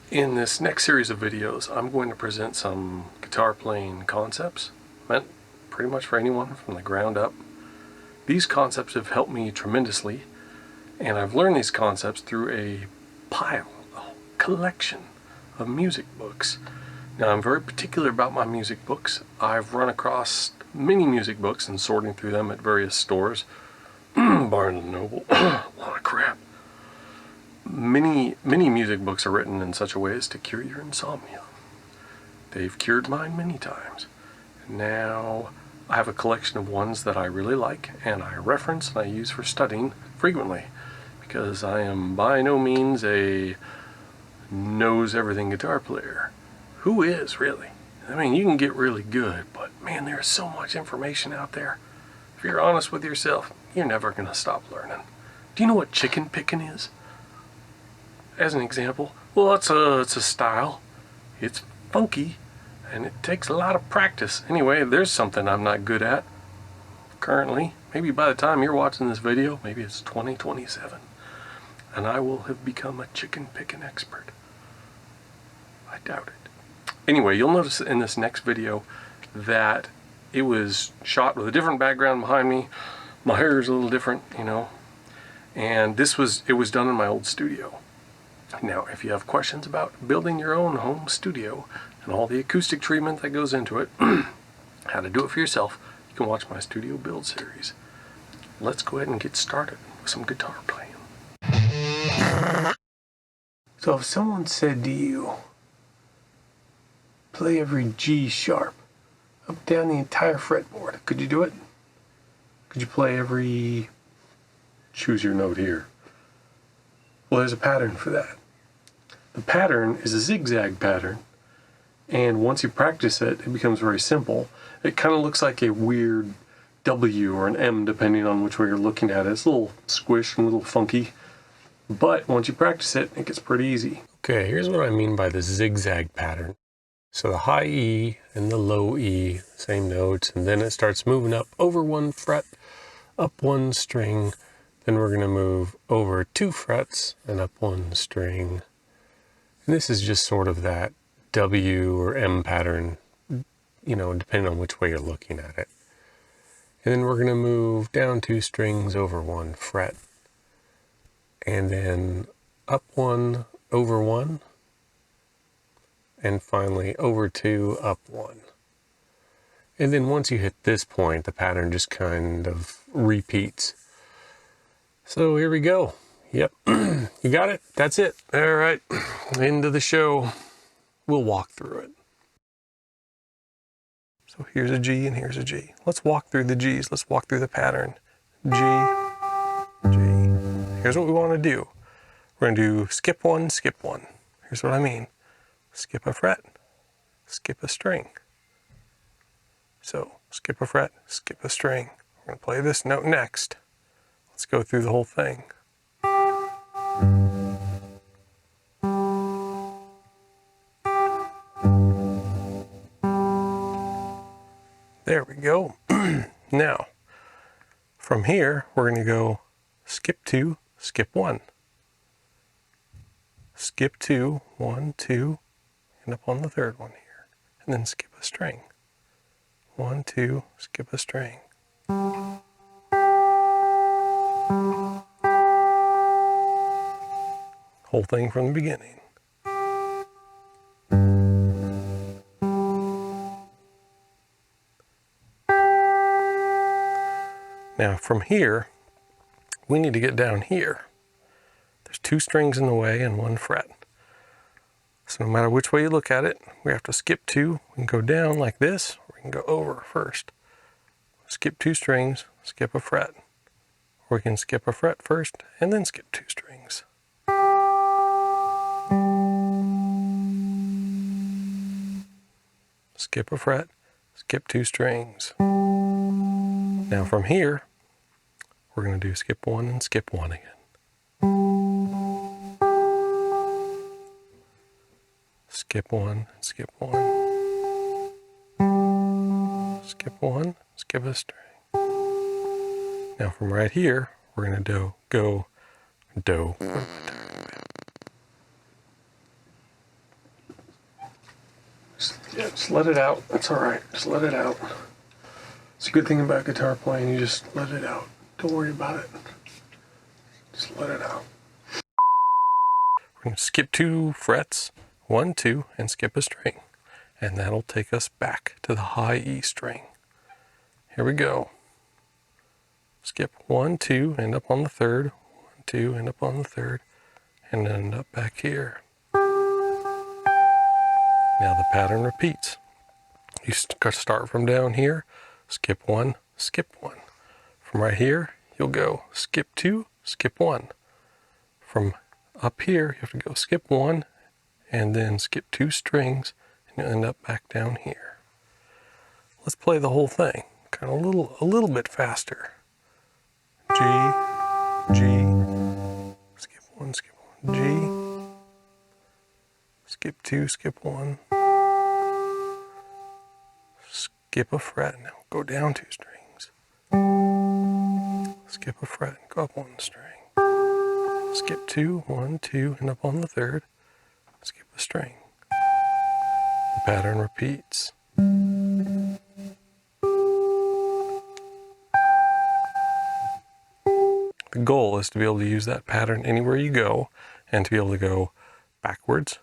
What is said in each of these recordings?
In this next series of videos, I'm going to present some guitar playing concepts meant pretty much for anyone from the ground up. These concepts have helped me tremendously, and I've learned these concepts through a collection of music books. Now, I'm very particular about my music books. I've run across many music books and sorting through them at various stores. Barnes & Noble, a lot of crap. Many music books are written in such a way as to cure your insomnia. They've cured mine many times. Now I have a collection of ones that I really like and I reference and I use for studying frequently, because I am by no means a knows everything guitar player. Who is, really? I mean, you can get really good, but man, there's so much information out there. If you're honest with yourself, you're never going to stop learning. Do you know what chicken picking is? As an example, well, it's a style. It's funky, and it takes a lot of practice. Anyway, there's something I'm not good at currently. Maybe by the time you're watching this video, maybe it's 2027, and I will have become a chicken picking expert. I doubt it. Anyway, you'll notice in this next video that it was shot with a different background behind me. My hair is a little different, you know, and it was done in my old studio. Now, if you have questions about building your own home studio and all the acoustic treatment that goes into it, how to do it for yourself, you can watch my studio build series. Let's go ahead and get started with some guitar playing. So if someone said to you, play every G sharp up down the entire fretboard, could you do it? Could you play every, choose your note here? Well, there's a pattern for that. The pattern is a zigzag pattern, and once you practice it, it becomes very simple. It kind of looks like a weird W or an M, depending on which way you're looking at it. It's a little squish and a little funky, but once you practice it, it gets pretty easy. Okay, here's what I mean by the zigzag pattern. So the high E and the low E, same notes, and then it starts moving up over one fret, up one string. Then we're going to move over 2 frets and up 1 string. And this is just sort of that W or M pattern, you know, depending on which way you're looking at it. And then we're going to move down 2 strings over 1 fret. And then up 1, over 1. And finally over 2, up 1. And then once you hit this point, the pattern just kind of repeats. So here we go. Yep, you got it? That's it. All right, into the show. We'll walk through it. So here's a G and here's a G. Let's walk through the Gs. Let's walk through the pattern. G, G. Here's what we want to do. We're going to do skip 1, skip 1. Here's what I mean. Skip a fret, skip a string. So skip a fret, skip a string. We're going to play this note next. Let's go through the whole thing. There we go. Now, from here, we're going to go skip 2, skip 1. Skip 2, 1, 2, and up on the third one here. And then skip a string. 1, 2, skip a string. Whole thing from the beginning. Now from here, we need to get down here. There's 2 strings in the way and 1 fret. So no matter which way you look at it, we have to skip 2. We can go down like this, or we can go over first. Skip 2 strings, skip a fret. Or we can skip a fret first and then skip 2 strings. Skip a fret, skip 2 strings. Now from here, we're going to do skip 1 and skip 1 again. Skip 1 and skip 1. Skip 1, skip a string. Now from right here, we're going to go do. Yeah, just let it out. That's all right. Just let it out. It's a good thing about guitar playing. You just let it out. Don't worry about it. Just let it out. We're going to skip 2 frets, 1, 2, and skip a string. And that'll take us back to the high E string. Here we go. Skip 1, 2, end up on the 3rd, 1, 2, end up on the 3rd, and end up back here. Now the pattern repeats. You start from down here, skip 1, skip 1. From right here, you'll go skip 2, skip 1. From up here, you have to go skip 1, and then skip 2 strings, and you'll end up back down here. Let's play the whole thing, kind of a little bit faster. G, G, skip 1, skip 1, G, skip 2, skip 1, skip a fret, now go down 2 strings, skip a fret, go up 1 string, skip 2, 1, 2, end up on the 3rd, skip a string. The pattern repeats. The goal is to be able to use that pattern anywhere you go and to be able to go backwards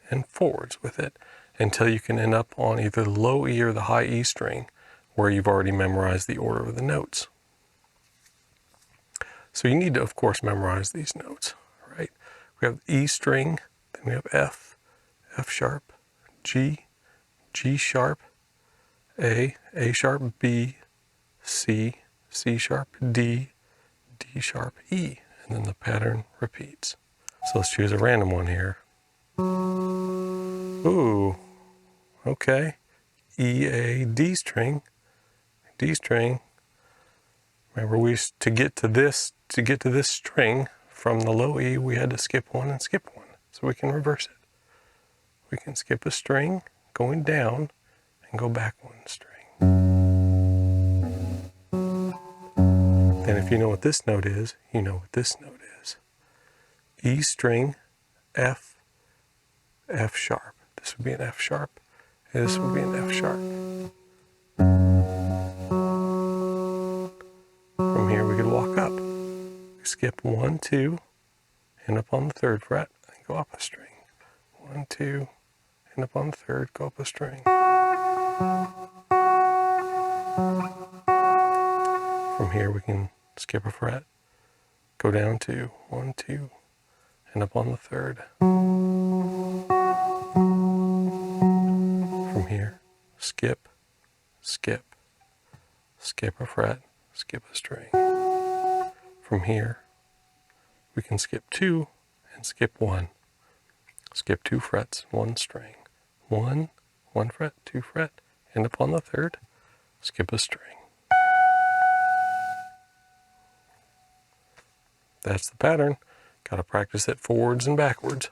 and forwards with it until you can end up on either the low E or the high E string where you've already memorized the order of the notes. So you need to, of course, memorize these notes, right? We have E string, then we have F, F sharp, G, G sharp, A sharp, B, C, C sharp, D, D sharp, E, and then the pattern repeats. So let's choose a random one here. Ooh, okay. E, A, D string, D string. Remember, to get to this string from the low E, we had to skip 1 and skip 1. So we can reverse it. We can skip a string going down and go back 1 string. Then if you know what this note is, you know what this note is. E string, F, F sharp. This would be an F sharp, and this would be an F sharp. From here we could walk up. We skip 1, 2, end up on the 3rd fret, and go up a string. 1, 2, end up on the 3rd, go up a string. From here we can skip a fret, go down to 1, 2, end up on the 3rd. From here, skip, skip, skip a fret, skip a string. From here, we can skip 2 and skip 1. Skip 2 frets, 1 string. 1, 1 fret, 2 fret, end up on the 3rd, skip a string. That's the pattern. Got to practice it forwards and backwards.